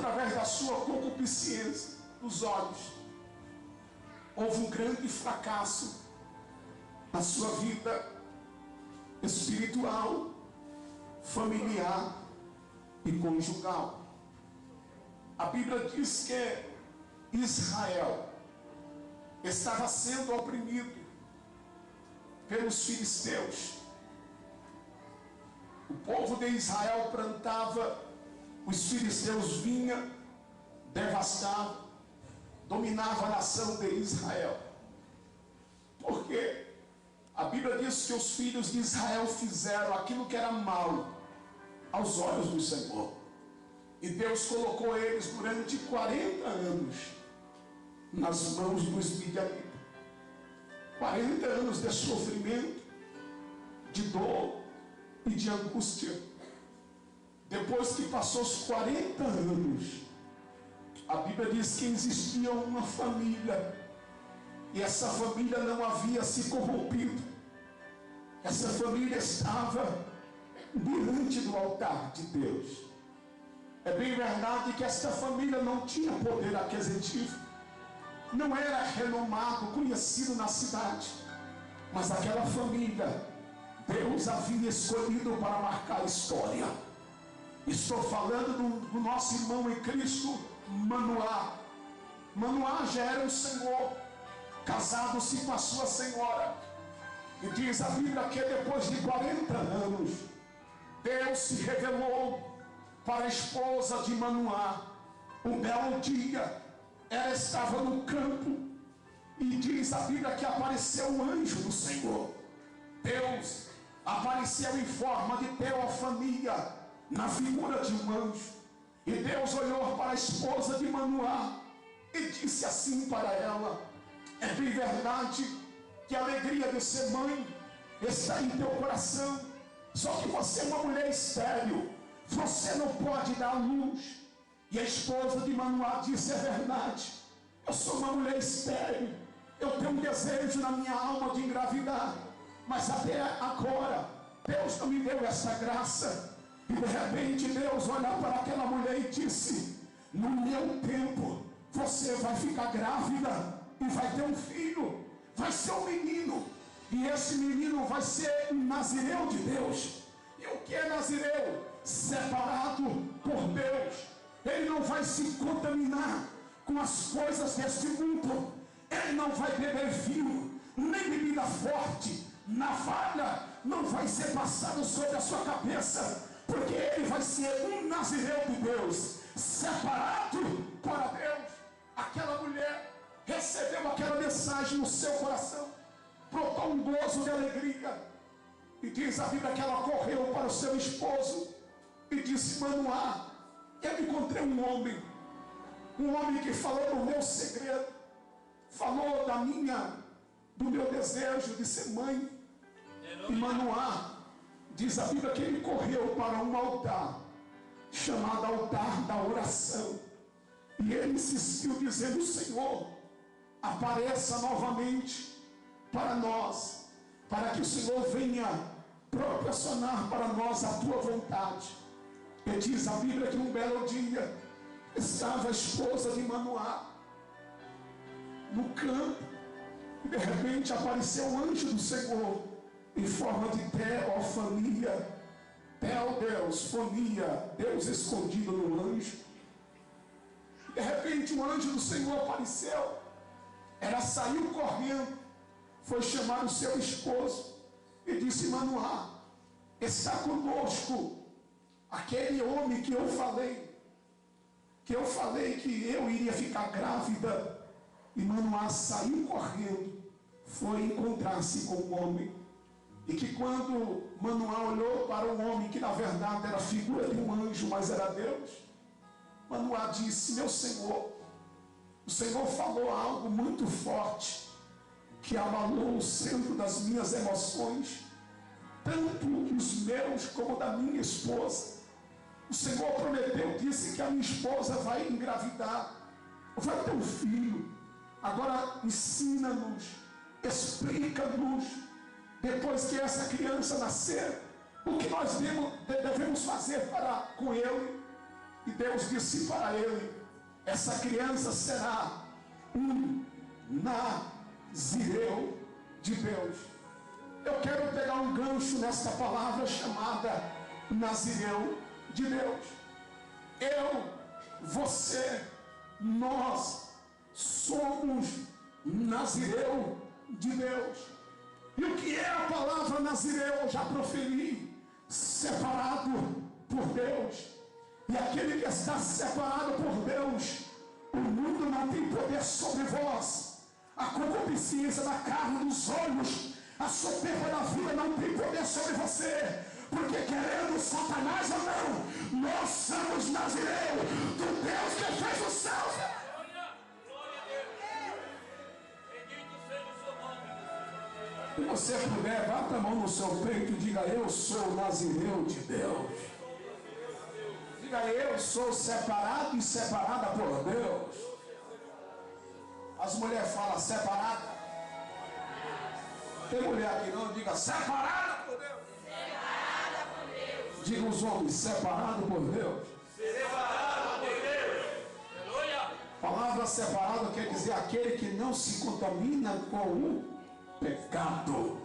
através da sua concupiscência dos olhos, houve um grande fracasso na sua vida espiritual, familiar e conjugal. A Bíblia diz que Israel estava sendo oprimido pelos filisteus. O povo de Israel plantava, os filisteus vinham, devastavam, dominavam a nação de Israel. Porque a Bíblia diz que os filhos de Israel fizeram aquilo que era mal aos olhos do Senhor. E Deus colocou eles durante 40 anos nas mãos dos midianitas. 40 anos de sofrimento, de dor e de angústia. Depois que passou os 40 anos, a Bíblia diz que existia uma família, e essa família não havia se corrompido. Essa família estava diante do altar de Deus. É bem verdade que esta família não tinha poder aquisitivo, não era renomado, conhecido na cidade, mas aquela família Deus havia escolhido para marcar a história. Estou falando do nosso irmão em Cristo, Manoá. Manoá já era o Senhor, casado-se com a sua senhora. E diz a Bíblia que depois de 40 anos, Deus se revelou para a esposa de Manoá. Um belo dia, ela estava no campo, e diz a Bíblia que apareceu o anjo do Senhor. Deus apareceu em forma de teofania, na figura de um anjo. E Deus olhou para a esposa de Manoá e disse assim para ela: é bem verdade que a alegria de ser mãe está em teu coração, só que você é uma mulher estéril, você não pode dar luz. E a esposa de Manoá disse: é verdade, eu sou uma mulher estéril, eu tenho um desejo na minha alma de engravidar, mas até agora Deus não me deu essa graça. E de repente Deus olhou para aquela mulher e disse: no meu tempo você vai ficar grávida e vai ter um filho, vai ser um menino, e esse menino vai ser um nazireu de Deus. E o que é nazireu? Separado por Deus. Ele não vai se contaminar com as coisas deste mundo, ele não vai beber vinho, nem bebida forte, navalha não vai ser passado sobre a sua cabeça, porque ele vai ser um nazireu de Deus, separado para Deus. Aquela mulher recebeu aquela mensagem no seu coração, brotou um gozo de alegria, e diz a Bíblia que ela correu para o seu esposo e disse: Manoá, eu encontrei um homem que falou do meu segredo, falou do meu desejo de ser mãe. E Manoá, diz a Bíblia que ele correu para um altar, chamado altar da oração, e ele insistiu dizendo: Senhor, apareça novamente para nós, para que o Senhor venha proporcionar para nós a tua vontade. E diz a Bíblia que um belo dia estava a esposa de Manoá no campo, e de repente apareceu o anjo do Senhor em forma de teofania. Deus, fonia, Deus escondido no anjo. De repente o anjo do Senhor apareceu. Ela saiu correndo, foi chamar o seu esposo e disse: Manoá, está conosco aquele homem que eu falei que eu iria ficar grávida. E Manoá saiu correndo, foi encontrar-se com o homem. E que quando Manoá olhou para o homem, que na verdade era a figura de um anjo, mas era Deus, Manoá disse: meu Senhor, o Senhor falou algo muito forte, que abalou o centro das minhas emoções, tanto os meus como da minha esposa. O Senhor prometeu, disse que a minha esposa vai engravidar, vai ter um filho. Agora ensina-nos, explica-nos, depois que essa criança nascer, o que nós devemos fazer para com ele. E Deus disse para ele: essa criança será um nazireu de Deus. Eu quero pegar um gancho nesta palavra chamada nazireu de Deus. Eu, você, nós somos nazireu de Deus. E o que é a palavra nazireu? Eu já proferi: separado por Deus. E aquele que está separado por Deus, o mundo não tem poder sobre vós. A concupiscência da carne, dos olhos, a soberba da vida não tem poder sobre você. Porque querendo Satanás ou não, nós somos nazireu do Deus que fez os céus. Se você puder, bata a mão no seu peito e diga: eu sou nazireu de Deus. Diga: eu sou separado e separada por Deus. As mulheres falam separada. Tem mulher aqui não? Diga: separada por Deus. Separada por Deus. Diga os homens: separado por Deus. Separado por Deus. Aleluia. Palavra separado quer dizer aquele que não se contamina com o pecado.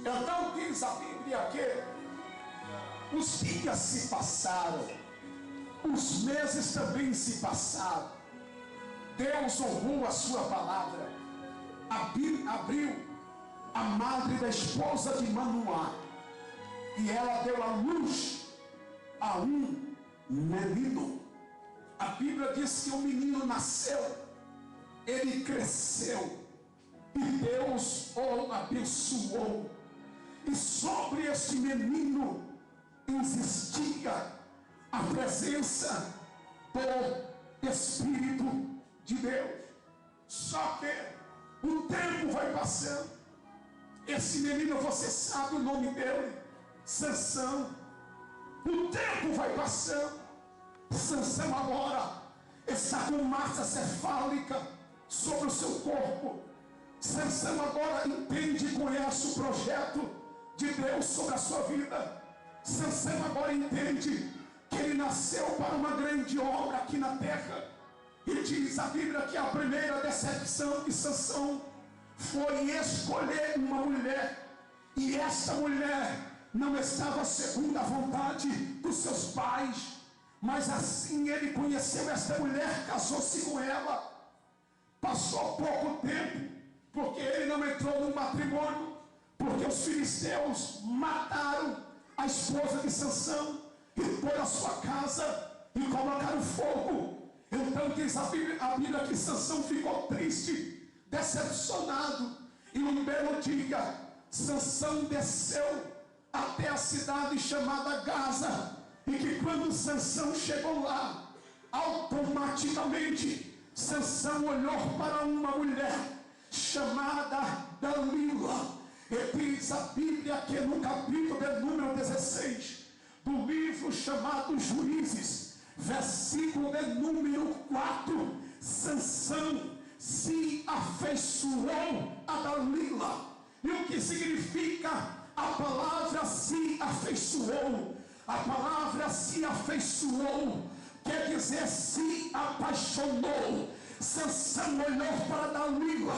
Então diz a Bíblia que os dias se passaram, os meses também se passaram. Deus honrou a sua palavra, abriu a madre da esposa de Manoá, e ela deu à luz a um menino. A Bíblia diz que o menino nasceu, ele cresceu, e Deus o abençoou. E sobre este menino existia a presença do Espírito de Deus. Só que o tempo vai passando. Esse menino, você sabe o nome dele: Sansão. O tempo vai passando. Sansão agora está com massa cefálica sobre o seu corpo. Sansão agora entende e conhece o projeto de Deus sobre a sua vida. Sansão agora entende que ele nasceu para uma grande obra aqui na terra. E diz a Bíblia que a primeira decepção de Sansão foi escolher uma mulher. E esta mulher não estava segundo a vontade dos seus pais. Mas assim ele conheceu esta mulher, casou-se com ela. Passou pouco tempo, porque ele não entrou no matrimônio, porque os filisteus mataram a esposa de Sansão e foram à sua casa e colocaram fogo. Então diz a Bíblia que Sansão ficou triste, decepcionado, e um belo dia Sansão desceu até a cidade chamada Gaza, e que quando Sansão chegou lá, automaticamente Sansão olhou para uma mulher chamada Dalila. E diz a Bíblia que no capítulo de número 16 do livro chamado Juízes, versículo de número 4, Sansão se afeiçoou a Dalila. E o que significa a palavra se afeiçoou? A palavra se afeiçoou quer dizer se apaixonou. Sansão olhou para Dalila,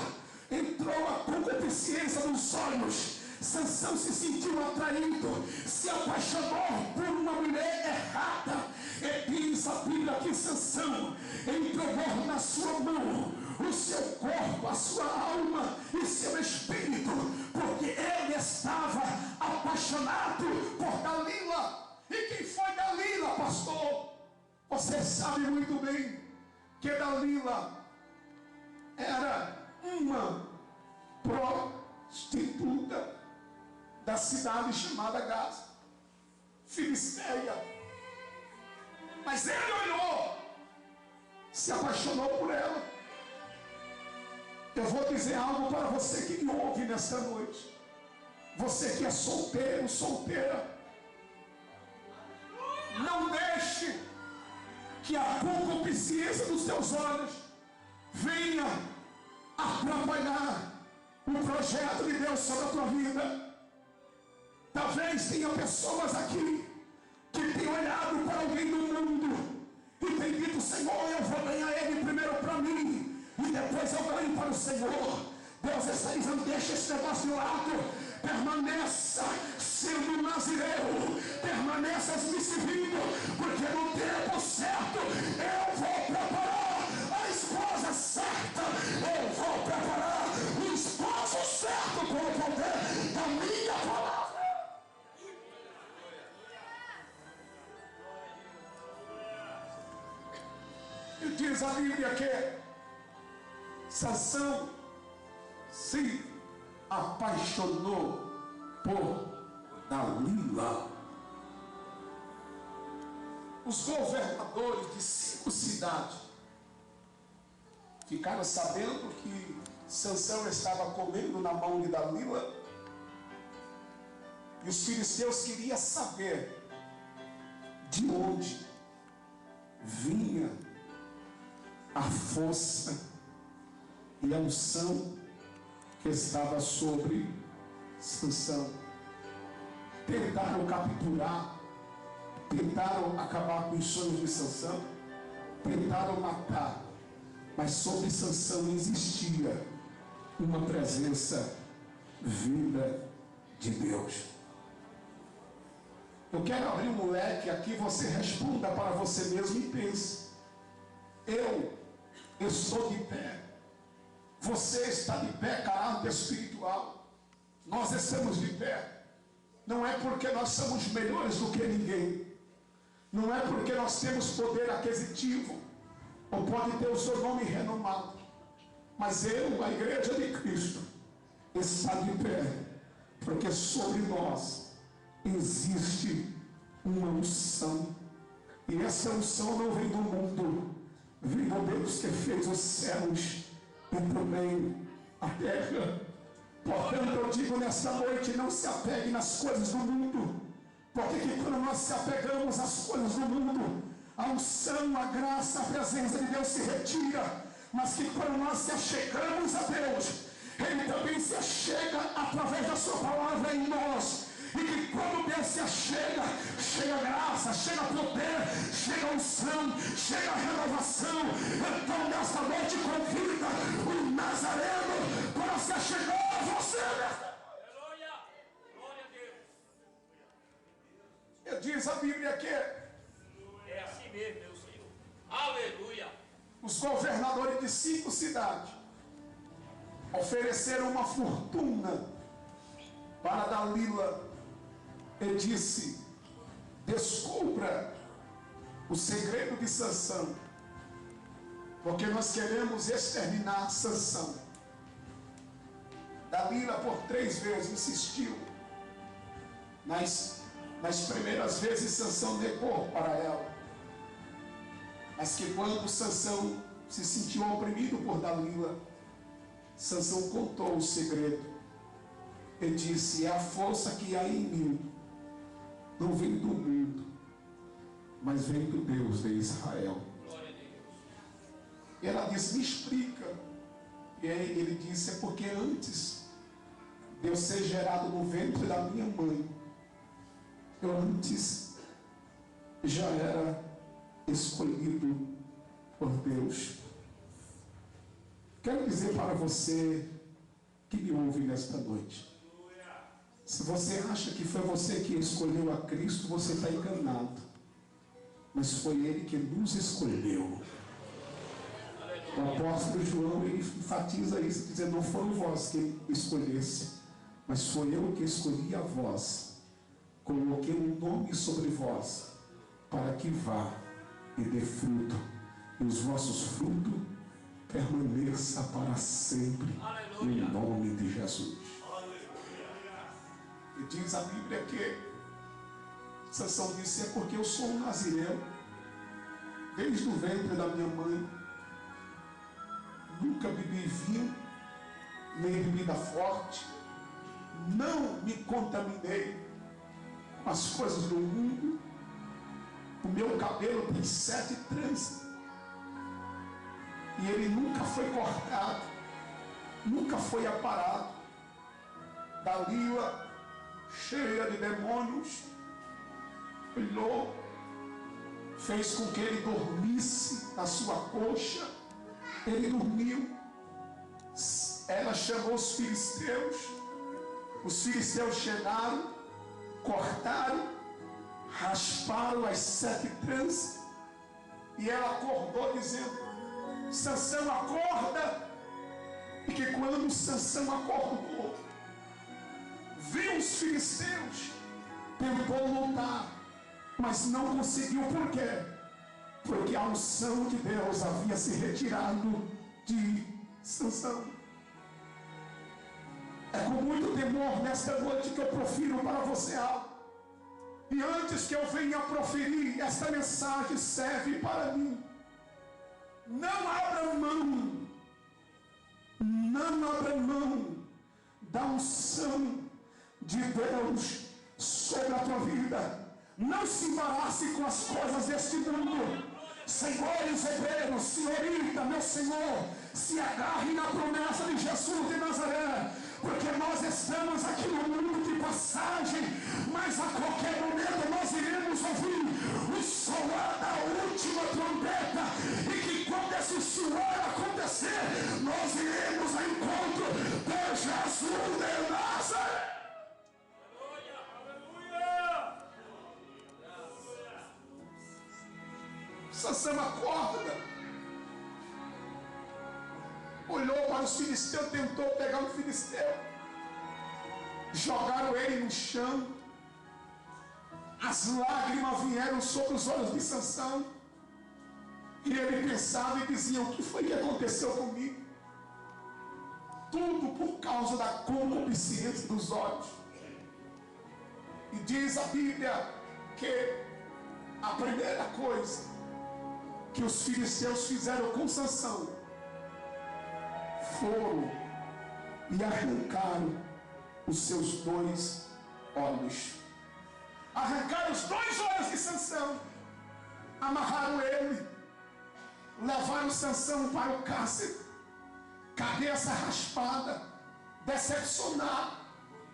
entrou a concupiscência nos olhos. Sansão se sentiu atraído, se apaixonou por uma mulher errada. E diz a Bíblia que Sansão entregou na sua mão o seu corpo, a sua alma e seu espírito, porque ele estava apaixonado por Dalila. E quem foi Dalila, pastor? Você sabe muito bem que Dalila era uma prostituta da cidade chamada Gaza, Filisteia. Mas ele olhou, se apaixonou por ela. Eu vou dizer algo para você que me ouve nesta noite. Você que é solteiro, solteira, não deixe que a concupiscência dos teus olhos venha atrapalhar o projeto de Deus sobre a tua vida. Talvez tenha pessoas aqui que têm olhado para alguém do mundo dito: Senhor, eu vou ganhar ele primeiro para mim e depois eu ganho para o Senhor. Deus está dizendo: deixa esse negócio de lado. Permaneça sendo nazireu, permaneça me servindo, porque no tempo certo eu vou preparar a esposa certa, eu vou preparar o esposo certo com o poder da minha palavra. E diz a Bíblia que Sansão se apaixonou por Dalila. Os governadores de 5 cidades ficaram sabendo que Sansão estava comendo na mão de Dalila, e os filisteus queriam saber de onde vinha a força e a unção que estava sobre Sansão. Tentaram capturar, tentaram acabar com os sonhos de Sansão, tentaram matar, mas sobre Sansão existia uma presença vinda de Deus. Eu quero abrir um leque aqui, você responda para você mesmo e pense: eu estou de pé, você está de pé, caráter espiritual, nós estamos de pé. Não é porque nós somos melhores do que ninguém, não é porque nós temos poder aquisitivo, ou pode ter o seu nome renomado, mas eu, a igreja de Cristo, está de pé, porque sobre nós existe uma unção, e essa unção não vem do mundo, vem do Deus que fez os céus e também a terra. Portanto, eu digo nesta noite: não se apegue nas coisas do mundo, porque que quando nós se apegamos às coisas do mundo, a unção, a graça, a presença de Deus se retira. Mas que quando nós se achegamos a Deus, Ele também se achega através da sua palavra em nós. E que quando Deus se achega, chega graça, chega poder, chega unção, chega renovação. Então nesta noite convida o Nazareno para se achegar a você. Aleluia! Glória a Deus! Diz a Bíblia que é assim mesmo, meu Senhor. Aleluia! os governadores de 5 cidades ofereceram uma fortuna para Dalila. E disse: descubra o segredo de Sansão, porque nós queremos exterminar Sansão. Dalila por 3 vezes insistiu. Nas primeiras vezes Sansão negou para ela, mas que quando Sansão se sentiu oprimido por Dalila, Sansão contou o segredo e disse: é a força que há em mim, não vem do mundo, mas vem do Deus de Israel. Glória a Deus. E ela disse: me explica. E aí ele disse: é porque antes de eu ser gerado no ventre da minha mãe, eu antes já era escolhido por Deus. Quero dizer para você que me ouve nesta noite: se você acha que foi você que escolheu a Cristo, você está enganado. Mas foi Ele que nos escolheu. O apóstolo João, ele enfatiza isso, dizendo: não foram vós que me escolhesse, mas foi eu que escolhi a vós. Coloquei um nome sobre vós, para que vá e dê fruto, e os vossos frutos permaneçam para sempre. Aleluia. Em nome de Jesus. E diz a Bíblia que Sansão disse: é porque eu sou um nazireu, desde o ventre da minha mãe, nunca bebi vinho, nem bebida forte, não me contaminei com as coisas do mundo, o meu cabelo tem 7 tranças, e ele nunca foi cortado, nunca foi aparado. Dalila, cheia de demônios, olhou, fez com que ele dormisse na sua coxa. Ele dormiu. Ela chamou os filisteus. Os filisteus chegaram, cortaram, rasparam as 7 tranças. E ela acordou dizendo: Sansão, acorda. E que quando Sansão acordou, viu os filisteus, tentou lutar, mas não conseguiu. Por quê? Porque a unção de Deus havia se retirado de Sansão. É com muito temor nesta noite que eu profiro para você algo. E antes que eu venha proferir, esta mensagem serve para mim. Não abra mão da unção de Deus sobre a tua vida. Não se embarace com as coisas deste mundo. Senhores obreiros, senhorita, meu Senhor, se agarre na promessa de Jesus de Nazaré, porque nós estamos aqui no mundo de passagem, mas a qualquer momento nós iremos ouvir o soar da última trombeta, e que quando esse soar acontecer, nós iremos ao encontro de Jesus de Nazaré. Sansão acorda, olhou para os filisteus, tentou pegar o filisteu, jogaram ele no chão, as lágrimas vieram sobre os olhos de Sansão, e ele pensava e dizia: o que foi que aconteceu comigo? Tudo por causa da concupiscência dos olhos. E diz a Bíblia que a primeira coisa que os filisteus fizeram com Sansão foram e arrancaram os seus 2 olhos. Arrancaram os 2 olhos de Sansão, amarraram ele, levaram Sansão para o cárcere, cabeça raspada, decepcionado,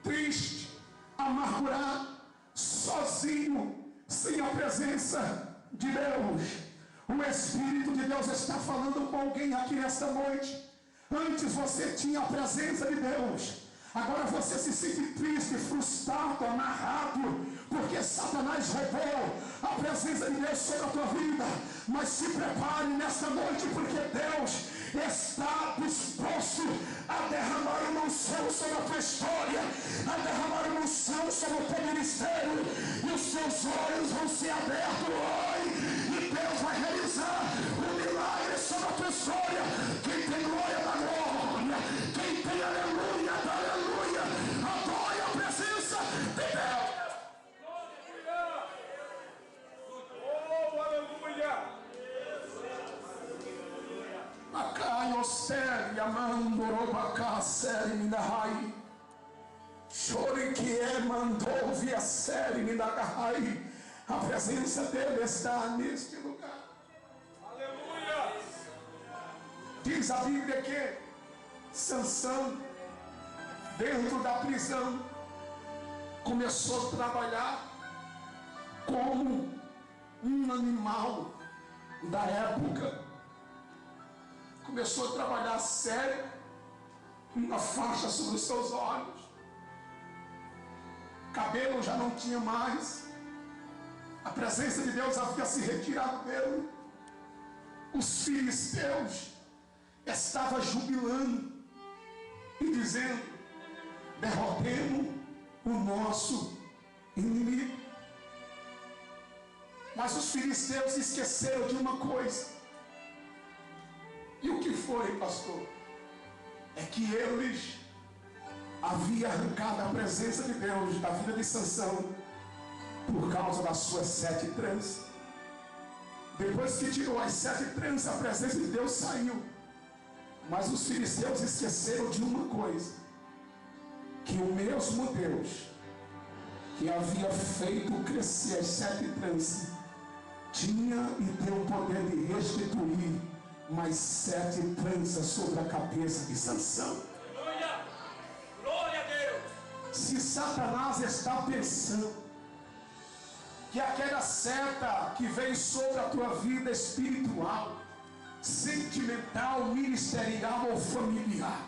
triste, amargurado, sozinho, sem a presença de Deus. O Espírito de Deus está falando com alguém aqui nesta noite. Antes você tinha a presença de Deus, agora você se sente triste, frustrado, amarrado, porque Satanás roubou a presença de Deus sobre a tua vida. Mas se prepare nesta noite, porque Deus está disposto a derramar uma unção sobre a tua história, a derramar uma unção sobre o teu ministério, e os teus olhos vão ser abertos hoje, e Deus vai realizar um milagre sobre a tua história. Quem tem glória da glória, quem tem aleluia da aleluia, adore a presença de Deus. Oh, aleluia! Acaio série amando robacá série minahai, chore que é mandou via série minahai. A presença dele está neste lugar. Aleluia! Diz a Bíblia que Sansão, dentro da prisão, começou a trabalhar como um animal da época. Começou a trabalhar sério, uma faixa sobre os seus olhos, cabelo já não tinha mais, a presença de Deus havia se retirado dele. Os filisteus estavam jubilando e dizendo: derrotemos o nosso inimigo. Mas os filisteus esqueceram de uma coisa. E o que foi, pastor? É que eles haviam arrancado a presença de Deus da vida de Sansão por causa das suas 7 tranças. Depois que tirou as 7 tranças, a presença de Deus saiu. Mas os filisteus esqueceram de uma coisa: que o mesmo Deus que havia feito crescer as 7 tranças tinha e tem o poder de restituir mais 7 tranças sobre a cabeça de Sansão. Aleluia! Glória a Deus! Se Satanás está pensando que aquela seta que vem sobre a tua vida espiritual, sentimental, ministerial ou familiar,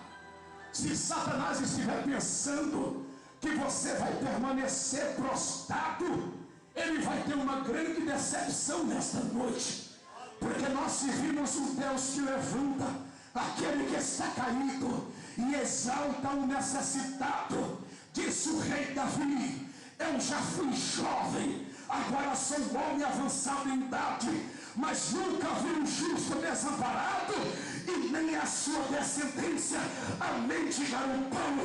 se Satanás estiver pensando que você vai permanecer prostrado, ele vai ter uma grande decepção nesta noite, porque nós servimos um Deus que levanta aquele que está caído e exalta o necessitado. Disse o rei Davi: eu já fui jovem, agora sou homem avançado em idade, mas nunca vi um justo desamparado, e nem a sua descendência a mendigar o pão.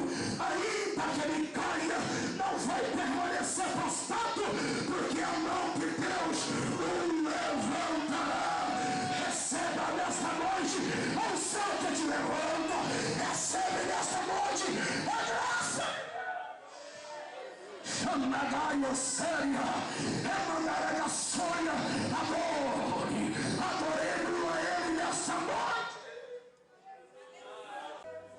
Ainda que ele caia, não vai permanecer prostrado, porque a mão de Deus o levantará. Receba nesta noite a unção que te levanta. Recebe nesta noite a graça. Chamagaia séria, emandará a sonha, adoremos a ele nessa noite.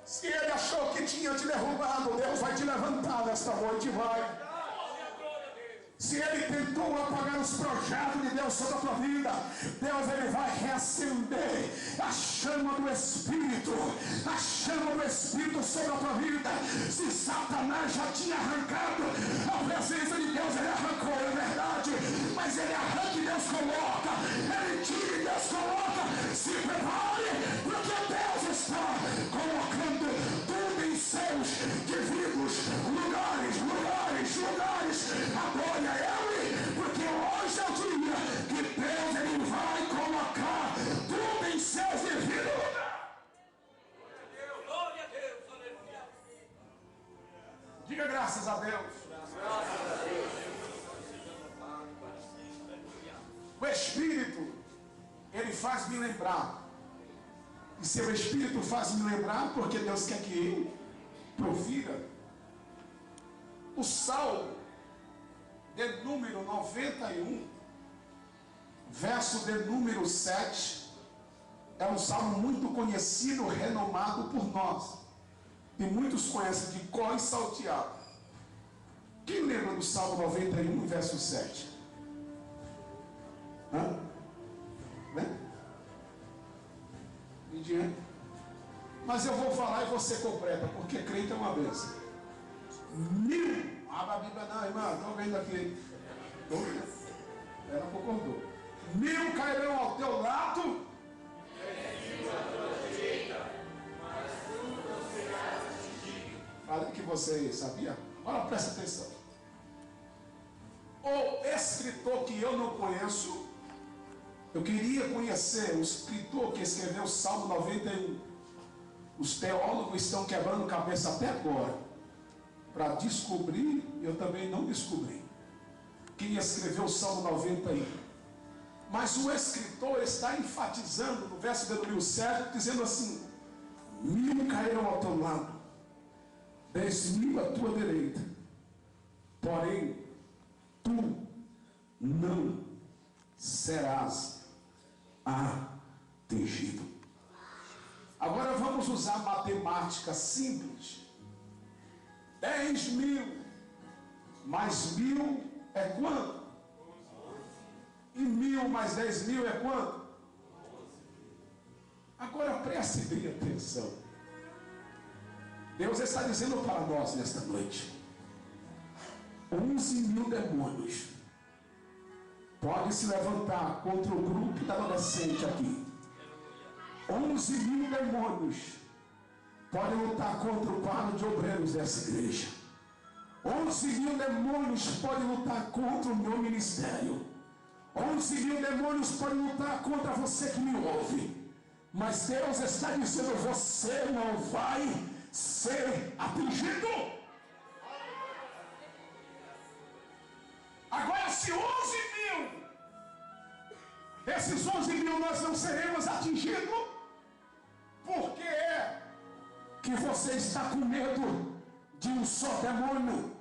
Se ele achou que tinha te derrubado, Deus vai te levantar nesta noite, vai. Se ele tentou apagar os projetos de Deus sobre a tua vida, Deus ele vai reacender a chama do Espírito, a chama do Espírito sobre a tua vida. Se Satanás já tinha arrancado a presença de Deus, ele arrancou, é verdade, mas ele arranca e Deus coloca, ele tira e Deus coloca. Se prepare, porque Deus está colocando tudo em seus devidos lugares. Adore a ele, porque hoje é o dia que Deus ele vai colocar tudo em seus devidos lugares. Glória a Deus, aleluia. Diga graças a Deus. O Espírito, ele faz me lembrar. E seu Espírito faz me lembrar porque Deus quer que eu profira. O Salmo de número 91, verso de número 7, é um salmo muito conhecido, renomado por nós. E muitos conhecem de cor e salteado. Quem lembra do Salmo 91, verso 7? Hã? Né? Mas eu vou falar e você completa, porque crente é uma bênção. 1000, abra a Bíblia não, irmã, estou vendo aqui. Ela concordou. 1000 cairão ao teu lado, falei que você sabia. Agora presta atenção. O escritor que eu não conheço, eu queria conhecer o escritor que escreveu o Salmo 91. Os teólogos estão quebrando cabeça até agora para descobrir, eu também não descobri quem escreveu o Salmo 91. Mas o escritor está enfatizando no verso de número 7, dizendo assim: 1000 cairão ao teu lado, 10.000 à tua direita, porém tu não serás atingido. Agora vamos usar matemática simples. 10.000 mais 1.000 é quanto? E 1.000 mais 10.000 é quanto? Agora preste bem atenção. Deus está dizendo para nós nesta noite: 11.000 demônios podem se levantar contra o grupo da adolescente aqui. 11.000 demônios podem lutar contra o quadro de obreiros dessa igreja. 11.000 demônios podem lutar contra o meu ministério. 11.000 demônios podem lutar contra você que me ouve. Mas Deus está dizendo: você não vai ser atingido. Agora, se 11.000, esses 11.000 nós não seremos atingidos, por que é que você está com medo de um só demônio?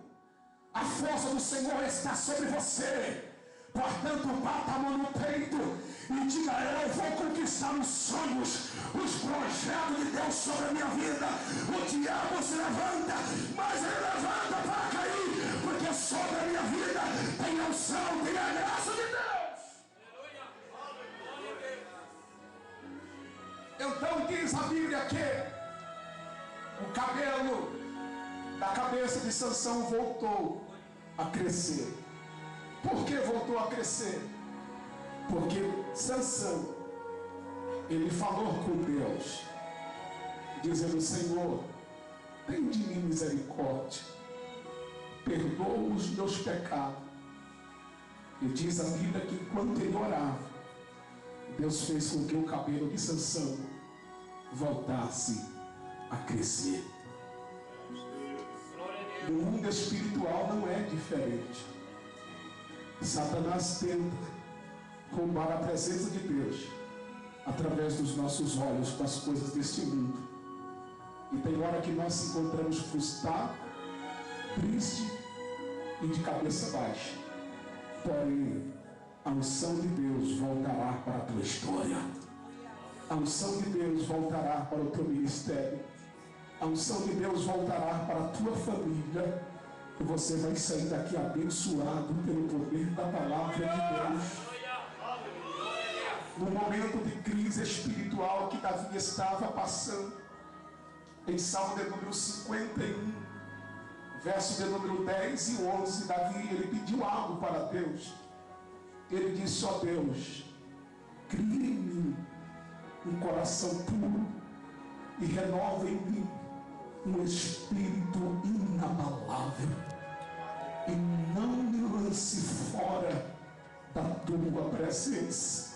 A força do Senhor está sobre você. Portanto, bata a mão no peito e diga: eu vou conquistar os sonhos, os projetos de Deus sobre a minha vida. O diabo se levanta, mas ele levanta para cair, porque sobre a minha vida tem a unção, tem a graça de Deus. Então diz a Bíblia que o cabelo da cabeça de Sansão voltou a crescer. Por que voltou a crescer? Porque Sansão, ele falou com Deus, dizendo: Senhor, tem de mim misericórdia, perdoa os meus pecados. E diz a Bíblia que enquanto ele orava, Deus fez com que o cabelo de Sansão voltasse a crescer. No mundo espiritual não é diferente. Satanás tenta roubar a presença de Deus através dos nossos olhos com as coisas deste mundo. E tem hora que nós nos encontramos frustrados, tristes e de cabeça baixa. Porém, a unção de Deus voltará para a tua história. A unção de Deus voltará para o teu ministério. A unção de Deus voltará para a tua família. E você vai sair daqui abençoado pelo poder da palavra de Deus. No momento de crise espiritual que Davi estava passando, em Salmo de número 51, verso de número 10 e 11, Davi, ele pediu algo para Deus. Ele disse: ó Deus, cria em mim um coração puro e renova em mim um espírito inabalável, e não me lance fora da tua presença.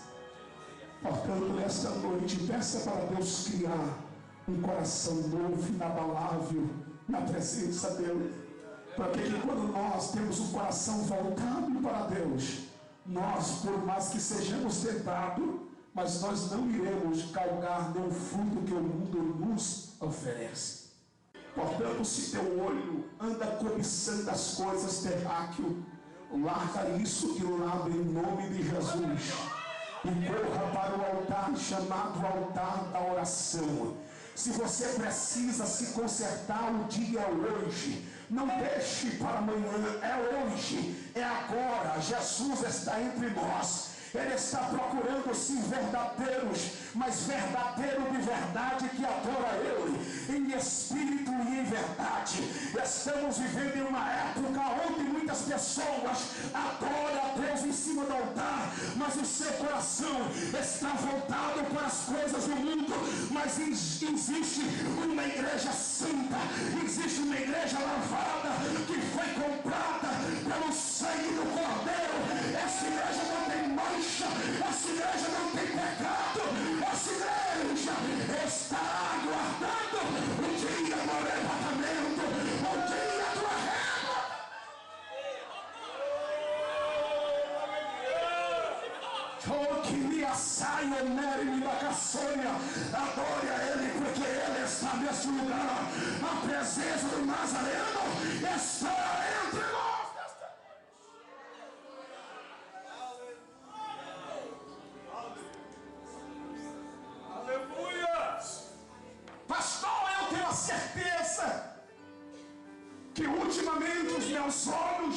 Portanto, nesta noite, peça para Deus criar um coração novo, inabalável na presença dele, para que quando nós temos um coração voltado para Deus, nós, por mais que sejamos tentados, mas nós não iremos galgar nenhum fruto que o mundo nos oferece. Portanto, se teu olho anda cobiçando as coisas terráqueas, larga isso de lado em nome de Jesus e corra para o altar chamado altar da oração. Se você precisa se consertar, o dia é hoje. Não deixe para amanhã, é hoje, é agora. Jesus está entre nós. Ele está procurando sim verdadeiros, mas verdadeiro de verdade que adora Ele em espírito e em verdade. Estamos vivendo em uma época onde muitas pessoas adoram a Deus em cima do altar, mas o seu coração está voltado para as coisas do mundo. Mas existe uma igreja santa, existe uma igreja lavada, que foi comprada pelo sangue do Cordeiro. Essa igreja não tem mancha, essa igreja não tem pecado, essa igreja está aguardando o dia do arrebatamento, o dia do arrebatamento. Oh, que me assaia, Neri da Caçônia, adore a Ele, porque Ele está neste lugar. A presença do Nazareno está entre nós. Pastor, eu tenho a certeza que ultimamente os meus olhos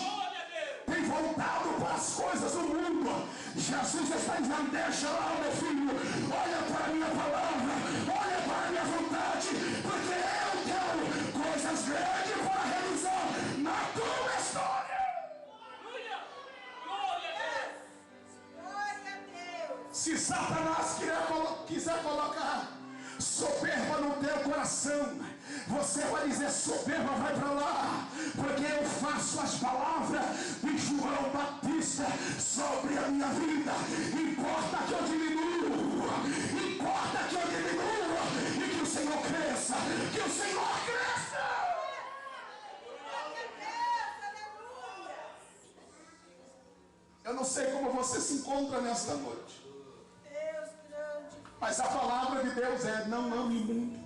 têm voltado para as coisas do mundo. Jesus está dizendo: deixa lá, meu filho, olha para a minha palavra, olha para a minha vontade, porque eu tenho coisas grandes para realizar na tua história. Se Satanás quiser colocar soberba no teu coração, você vai dizer: soberba, vai para lá, porque eu faço as palavras de João Batista sobre a minha vida. Importa que eu diminua, importa que eu diminua e que o Senhor cresça, que o Senhor cresça. Eu não sei como você se encontra nesta noite, mas a palavra de Deus é: não ame o mundo.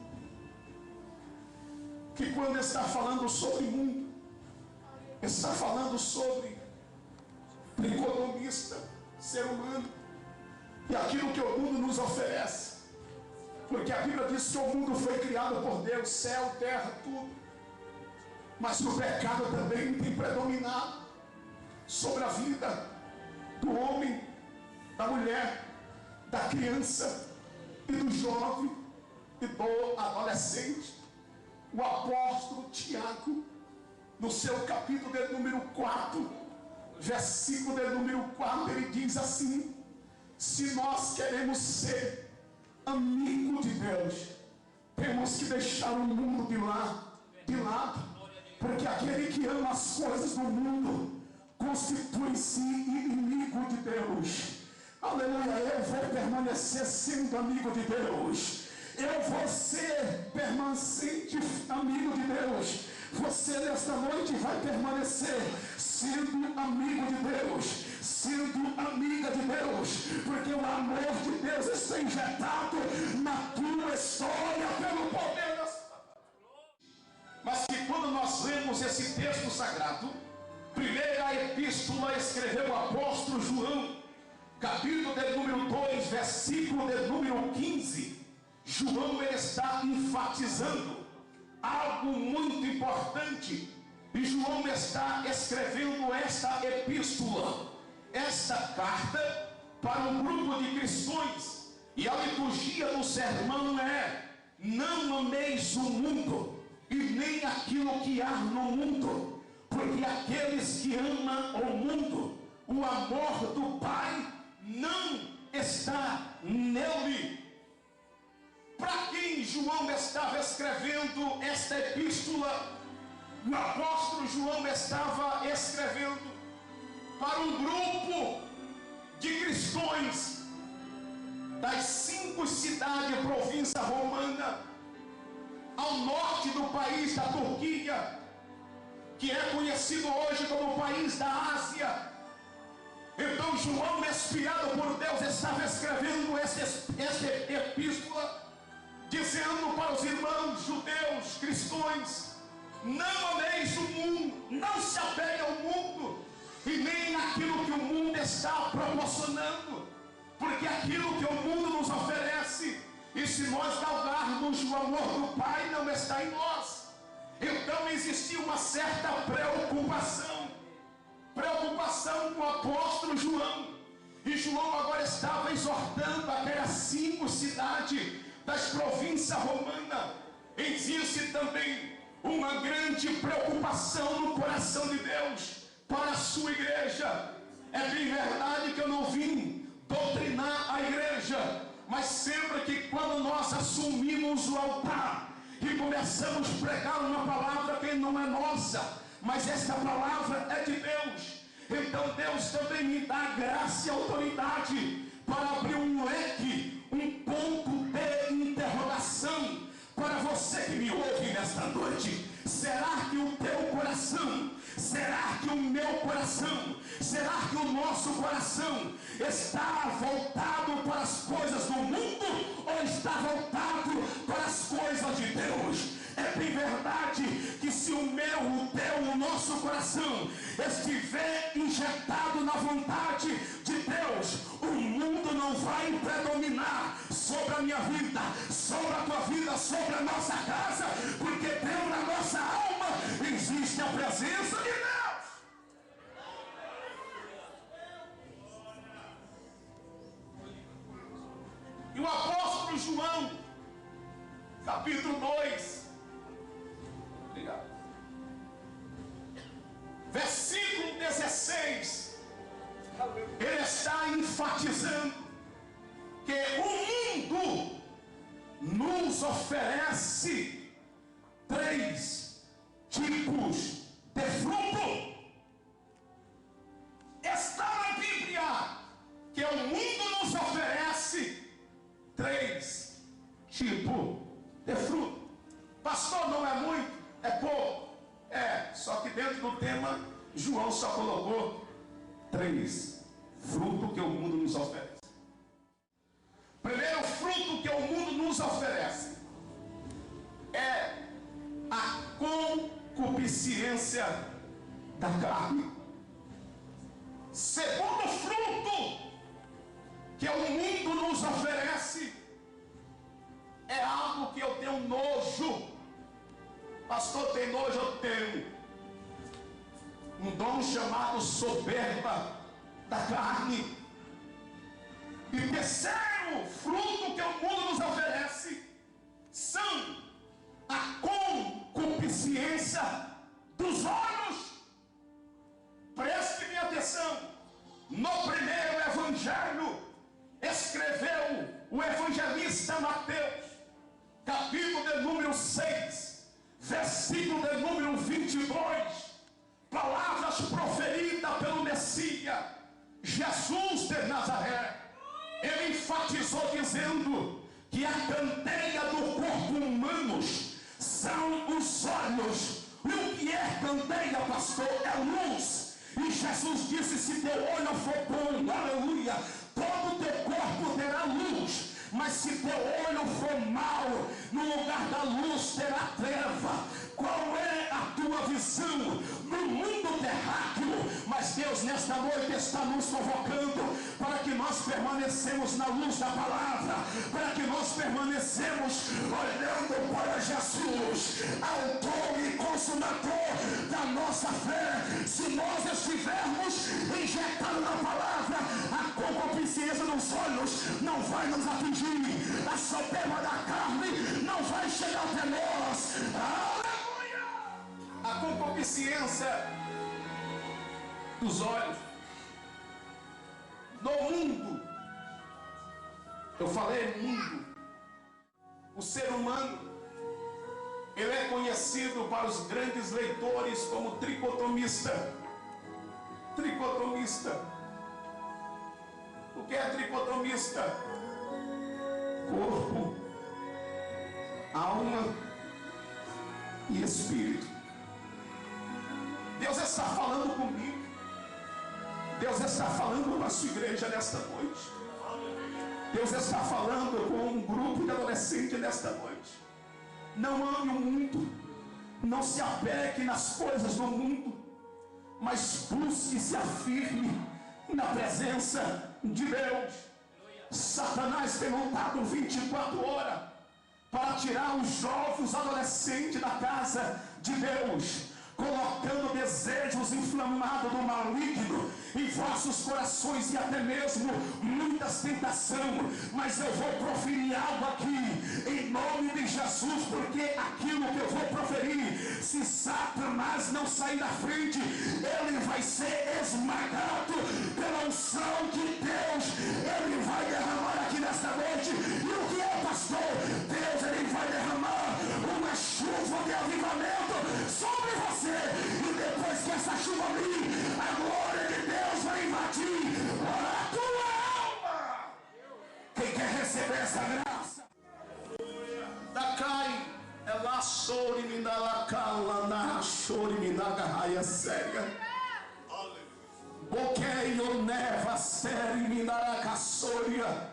Que quando está falando sobre mundo, está falando sobre economista, ser humano, e aquilo que o mundo nos oferece. Porque a Bíblia diz que o mundo foi criado por Deus, céu, terra, tudo. Mas o pecado também tem predominado sobre a vida do homem, da mulher, da criança e do jovem e do adolescente. O apóstolo Tiago, no seu capítulo de número 4, versículo de número 4, ele diz assim: se nós queremos ser amigo de Deus, temos que deixar o mundo de lado, porque aquele que ama as coisas do mundo constitui-se inimigo de Deus. Aleluia. Eu vou permanecer sendo amigo de Deus. Eu vou ser permanente amigo de Deus. Você nesta noite vai permanecer sendo amigo de Deus, sendo amiga de Deus, porque o amor de Deus está injetado na tua história pelo poder da sua. Mas que quando nós lemos esse texto sagrado, primeira epístola escreveu o apóstolo João, capítulo de número 2, versículo de número 15, João ele está enfatizando algo muito importante. E João está escrevendo esta epístola, esta carta, para um grupo de cristãos. E a liturgia do sermão é: não ameis o mundo e nem aquilo que há no mundo, porque aqueles que amam o mundo, o amor do Pai não está nele. Para quem João estava escrevendo esta epístola? O apóstolo João estava escrevendo para um grupo de cristãos das 5 cidades província romana ao norte do país da Turquia, que é conhecido hoje como o país da Ásia. Então João, inspirado por Deus, estava escrevendo esta epístola, dizendo para os irmãos judeus, cristãos: não ameis o mundo, não se apegue ao mundo e nem aquilo que o mundo está proporcionando, porque aquilo que o mundo nos oferece, e se nós galgarmos o amor do Pai, não está em nós. Então existia uma certa preocupação com o apóstolo João, e João agora estava exortando aquelas 5 cidades das províncias romanas. Existe também uma grande preocupação no coração de Deus para a sua igreja. É bem verdade que eu não vim doutrinar a igreja, mas sempre que quando nós assumimos o altar e começamos a pregar uma palavra que não é nossa, mas esta palavra é de Deus, então Deus também me dá graça e autoridade para abrir um leque, um ponto de interrogação para você que me ouve nesta noite. Será que o teu coração, será que o meu coração, será que o nosso coração está voltado para as coisas do mundo ou está voltado para as coisas de Deus? É bem verdade que se o meu, o teu, o nosso coração estiver injetado na vontade de Deus, o mundo não vai predominar sobre a minha vida, sobre a tua vida, sobre a nossa casa, porque dentro da nossa alma existe a presença de Deus. E o apóstolo João, capítulo 2, versículo 16, ele está enfatizando que o mundo nos oferece 3 tipos de fruto. Está na Bíblia que o mundo nos oferece 3 tipos de fruto. Pastor, não é muito, é pouco. Só que dentro do tema, João só colocou 3 frutos que o mundo nos oferece. Primeiro fruto que o mundo nos oferece é a concupiscência da carne. Segundo fruto que o mundo nos oferece é algo que eu tenho nojo, Pastor, tem nojo? Eu tenho. Um dom chamado soberba da carne. E terceiro fruto que o mundo nos oferece são a concupiscência dos olhos. Preste-me atenção. No primeiro evangelho escreveu o evangelista Mateus, capítulo de número 6, versículo de número 22, palavras proferidas pelo Messias Jesus de Nazaré. Ele enfatizou dizendo que a candeia do corpo humano são os olhos. E o que é candeia, pastor? É luz. E Jesus disse: se teu olho for bom, aleluia, todo o teu corpo terá luz. Mas se teu olho for mau, no lugar da luz terá treva. Qual é a tua visão no mundo terráqueo? Mas Deus nesta noite está nos convocando para que nós permanecemos na luz da palavra, para que nós permanecemos olhando para Jesus, autor e consumador da nossa fé. Se nós estivermos injetando na palavra, a concupiscência dos olhos não vai nos atingir, a soberba da carne não vai chegar até nós. Aleluia! A concupiscência dos olhos no mundo, eu falei mundo, o ser humano, ele é conhecido para os grandes leitores como tricotomista. Tricotomista. O que é tricotomista? Corpo, alma e espírito. Deus está falando comigo. Deus está falando com a sua igreja nesta noite. Deus está falando com um grupo de adolescentes nesta noite. Não ame o mundo, não se apegue nas coisas do mundo, mas busque e se afirme na presença de Deus. Satanás tem montado 24 horas para tirar os jovens adolescentes da casa de Deus, colocando desejos inflamados do maligno em vossos corações e até mesmo muitas tentações. Mas eu vou proferir algo aqui em nome de Jesus, porque aquilo que eu vou proferir, se Satanás não sair da frente, ele vai ser esmagado pela unção de Deus. Ele vai derramar aqui nesta noite. E o que é, pastor? Deus, ele vai derramar uma chuva de avivamento sobre você. E depois que essa chuva vir, a glória de Deus vai invadir a tua alma. Quem quer receber essa graça? Dacai, ela chore me dá la cala, na chore me dá garraia séria. Boqueio neva série me dá caçoria.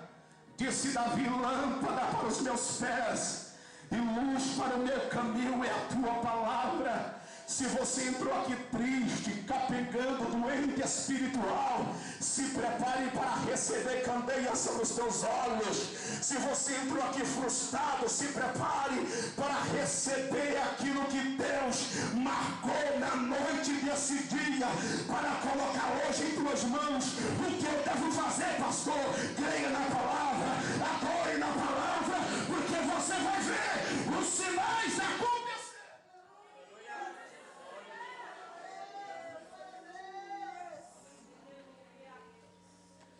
Disse Davi: lâmpada para os meus pés e luz para o meu caminho é a tua palavra. Se você entrou aqui triste, capengando, doente espiritual, se prepare para receber candeia sobre os teus olhos. Se você entrou aqui frustrado, se prepare para receber aquilo que Deus marcou na noite desse dia, para colocar hoje em tuas mãos. O que eu devo fazer, pastor? Creia na palavra, adore na palavra, porque você vai ver os sinais acontecer.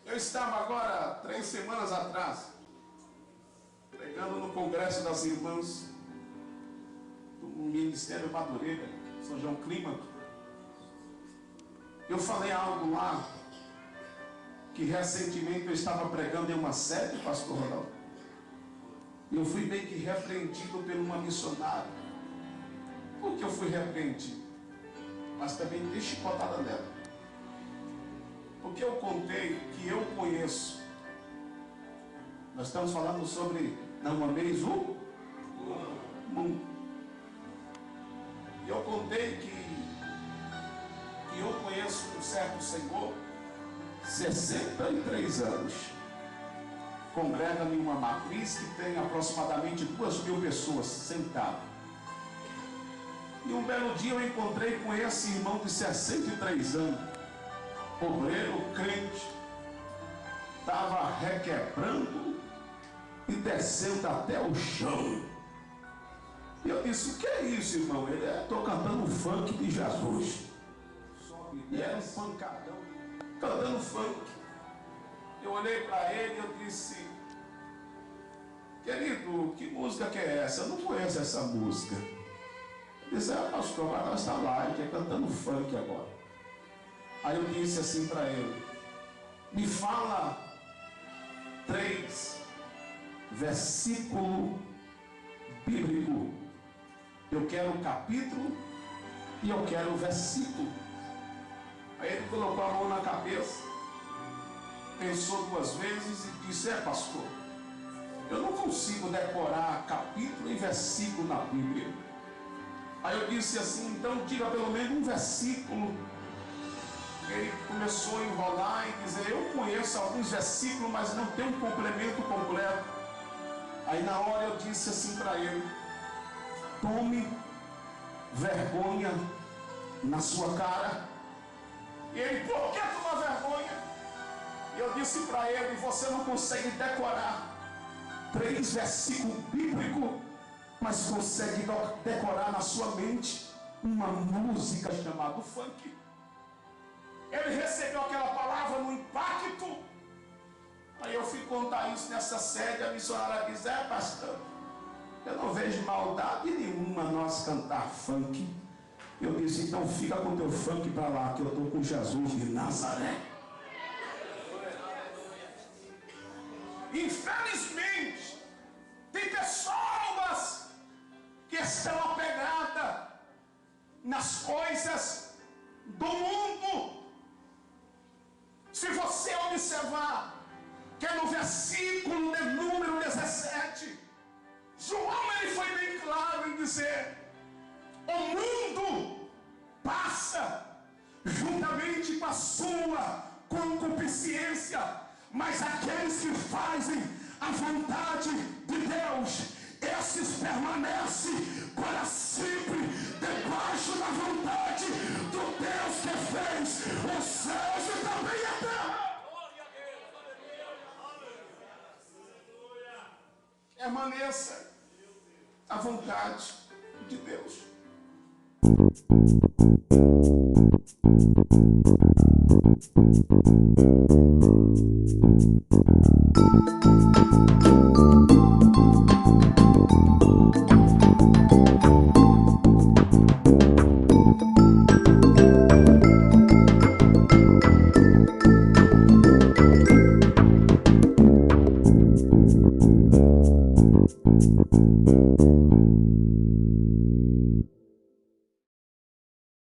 Eu estava agora, 3 semanas atrás, pregando no Congresso das Irmãs do Ministério Madureira, São João Clímaco. Eu falei algo lá, que recentemente eu estava pregando em uma sede, pastor Ronaldo. E eu fui bem que repreendido por uma missionária. Por que eu fui repreendido? Mas também dei chicotada nela. Porque eu contei que eu conheço. Nós estamos falando sobre não ameis o mundo. E eu contei que eu conheço um certo senhor, 63 anos. Congrega em uma matriz que tem aproximadamente 2.000 pessoas sentadas. E um belo dia eu encontrei com esse irmão de 63 anos, obreiro, crente, estava requebrando e descendo até o chão. E eu disse: o que é isso, irmão? Ele: estou cantando funk de Jesus. E era um pancadão, cantando funk. Eu olhei para ele e eu disse: querido, que música que é essa? Eu não conheço essa música. Ele disse: pastor, mas nós estamos lá, ele está cantando funk agora. Aí eu disse assim para ele: me fala 3 versículos bíblicos. Eu quero o capítulo e eu quero o versículo. Aí ele colocou a mão na cabeça, pensou 2 vezes e disse: pastor, eu não consigo decorar capítulo e versículo na Bíblia. Aí eu disse assim: então diga pelo menos um versículo. Ele começou a enrolar e dizer: eu conheço alguns versículos, mas não tem um complemento completo. Aí na hora eu disse assim para ele: tome vergonha na sua cara. E ele: por que tomar vergonha? E eu disse para ele: você não consegue decorar 3 versículos bíblicos, mas consegue decorar na sua mente uma música chamada funk. Ele recebeu aquela palavra no impacto. Aí eu fui contar isso nessa sede. A missionária diz: pastor, eu não vejo maldade nenhuma nós cantar funk. Eu disse: então fica com teu funk para lá, que eu estou com Jesus de Nazaré. Infelizmente, tem pessoas que estão apegadas nas coisas do mundo. Se você observar que é no versículo de número 17, João ele foi bem claro em dizer: o mundo passa juntamente com a sua concupiscência, mas aqueles que fazem a vontade de Deus, esses permanecem para sempre debaixo da vontade do Deus que fez os céus e também a terra. Permaneça à vontade de Deus.